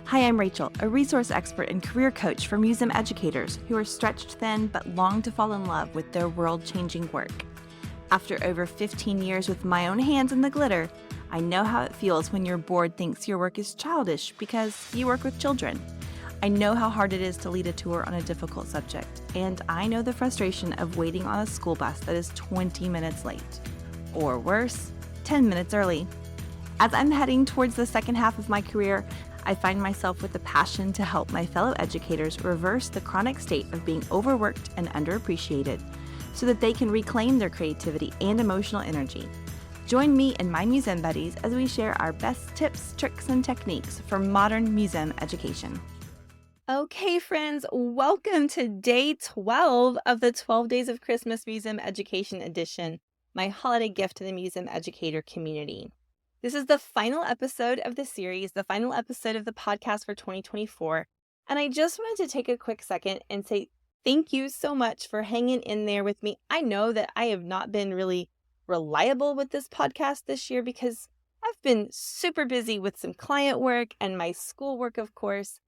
Hi, I'm Rachel, a resource expert and career coach for museum educators who are stretched thin but long to fall in love with their world-changing work. After over 15 years with my own hands in the glitter, I know how it feels when your board thinks your work is childish because you work with children. I know how hard it is to lead a tour on a difficult subject, and I know the frustration of waiting on a school bus that is 20 minutes late. Or worse, 10 minutes early. As I'm heading towards the second half of my career, I find myself with a passion to help my fellow educators reverse the chronic state of being overworked and underappreciated so that they can reclaim their creativity and emotional energy. Join me and my museum buddies as we share our best tips, tricks, and techniques for modern museum education. Okay, friends, welcome to day 12 of the 12 Days of Christmas Museum Education Edition, my holiday gift to the museum educator community. This is the final episode of the series, the final episode of the podcast for 2024, and I just wanted to take a quick second and say thank you so much for hanging in there with me. I know that I have not been really reliable with this podcast this year because I've been super busy with some client work and my schoolwork, of course.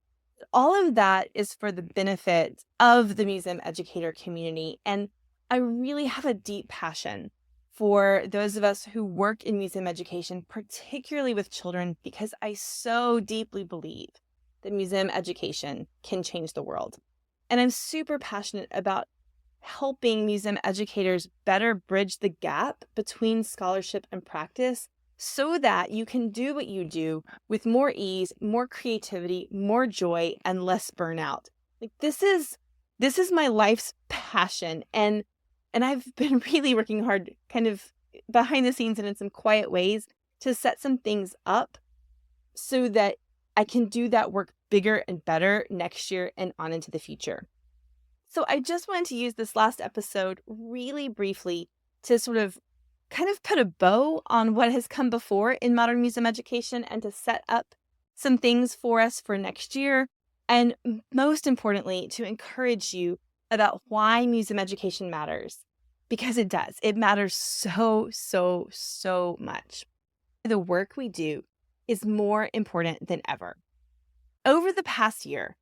All of that is for the benefit of the museum educator community, and I really have a deep passion for those of us who work in museum education, particularly with children, because I so deeply believe that museum education can change the world. And I'm super passionate about helping museum educators better bridge the gap between scholarship and practice so that you can do what you do with more ease, more creativity, more joy, and less burnout. Like this is my life's passion, and I've been really working hard kind of behind the scenes and in some quiet ways to set some things up so that I can do that work bigger and better next year and on into the future. So I just wanted to use this last episode really briefly to sort of kind of put a bow on what has come before in modern museum education and to set up some things for us for next year. And most importantly, to encourage you about why museum education matters. Because it does. It matters so, so, so much. The work we do is more important than ever. Over the past year,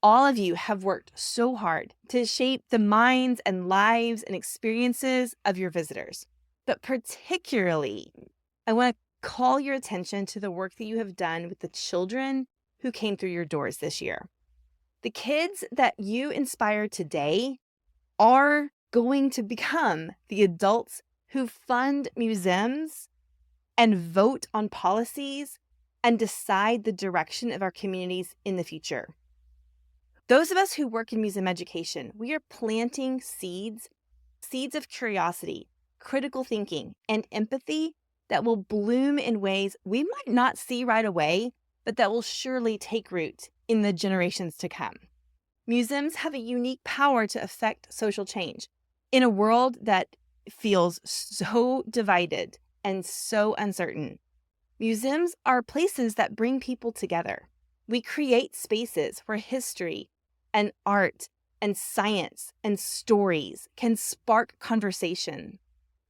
all of you have worked so hard to shape the minds and lives and experiences of your visitors. But particularly, I want to call your attention to the work that you have done with the children who came through your doors this year. The kids that you inspire today are going to become the adults who fund museums and vote on policies and decide the direction of our communities in the future. Those of us who work in museum education, we are planting seeds of curiosity, critical thinking, and empathy that will bloom in ways we might not see right away, but that will surely take root in the generations to come. Museums have a unique power to affect social change in a world that feels so divided and so uncertain. Museums are places that bring people together. We create spaces where history and art and science and stories can spark conversation,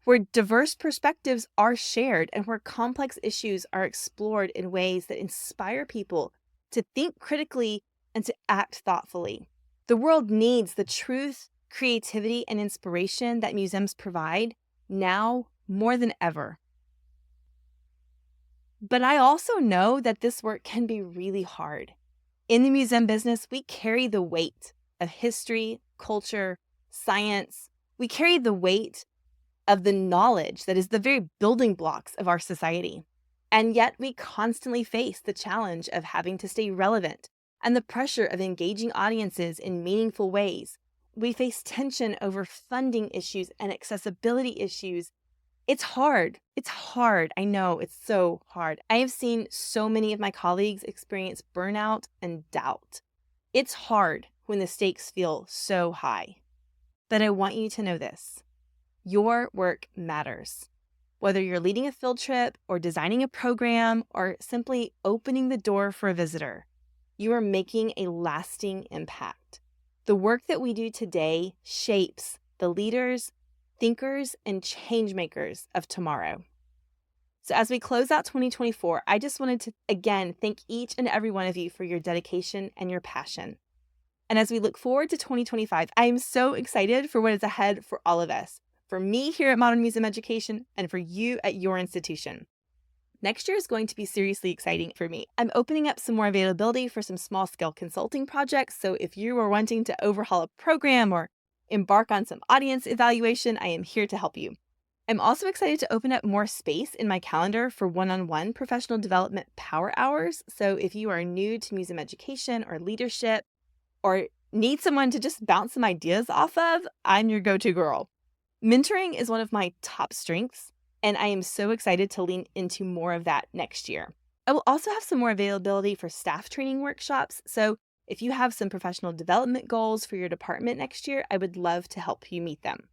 where diverse perspectives are shared and where complex issues are explored in ways that inspire people to think critically and to act thoughtfully. The world needs the truth, creativity, and inspiration that museums provide now more than ever. But I also know that this work can be really hard. In the museum business, we carry the weight of history, culture, science. We carry the weight of the knowledge that is the very building blocks of our society. And yet we constantly face the challenge of having to stay relevant and the pressure of engaging audiences in meaningful ways. We face tension over funding issues and accessibility issues. It's hard. It's hard. I know it's so hard. I have seen so many of my colleagues experience burnout and doubt. It's hard when the stakes feel so high. But I want you to know this. Your work matters. Whether you're leading a field trip or designing a program or simply opening the door for a visitor, you are making a lasting impact. The work that we do today shapes the leaders, thinkers, and change makers of tomorrow. So as we close out 2024, I just wanted to again thank each and every one of you for your dedication and your passion. And as we look forward to 2025, I am so excited for what is ahead for all of us, for me here at Modern Museum Education and for you at your institution. Next year is going to be seriously exciting for me. I'm opening up some more availability for some small-scale consulting projects, so if you are wanting to overhaul a program or embark on some audience evaluation, I am here to help you. I'm also excited to open up more space in my calendar for one-on-one professional development power hours. So if you are new to museum education or leadership or need someone to just bounce some ideas off of, I'm your go-to girl. Mentoring is one of my top strengths, and I am so excited to lean into more of that next year. I will also have some more availability for staff training workshops. So if you have some professional development goals for your department next year, I would love to help you meet them.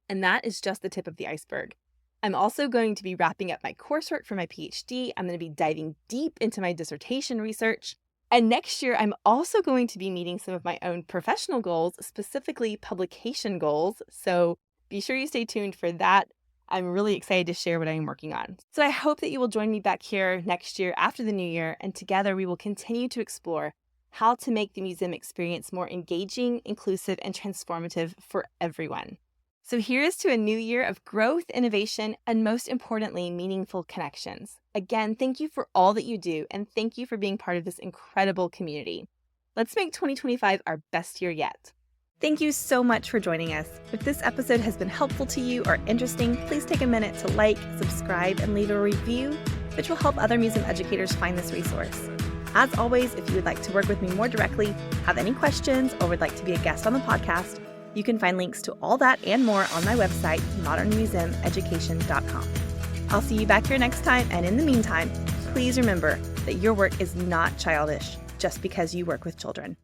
And that is just the tip of the iceberg. I'm also going to be wrapping up my coursework for my PhD. I'm going to be diving deep into my dissertation research. And next year, I'm also going to be meeting some of my own professional goals, specifically publication goals. So be sure you stay tuned for that. I'm really excited to share what I am working on. So I hope that you will join me back here next year after the new year, and together we will continue to explore how to make the museum experience more engaging, inclusive, and transformative for everyone. So here's to a new year of growth, innovation, and most importantly, meaningful connections. Again, thank you for all that you do, and thank you for being part of this incredible community. Let's make 2025 our best year yet. Thank you so much for joining us. If this episode has been helpful to you or interesting, please take a minute to like, subscribe, and leave a review, which will help other museum educators find this resource. As always, if you would like to work with me more directly, have any questions, or would like to be a guest on the podcast, you can find links to all that and more on my website, modernmuseumeducation.com. I'll see you back here next time, and in the meantime, please remember that your work is not childish just because you work with children.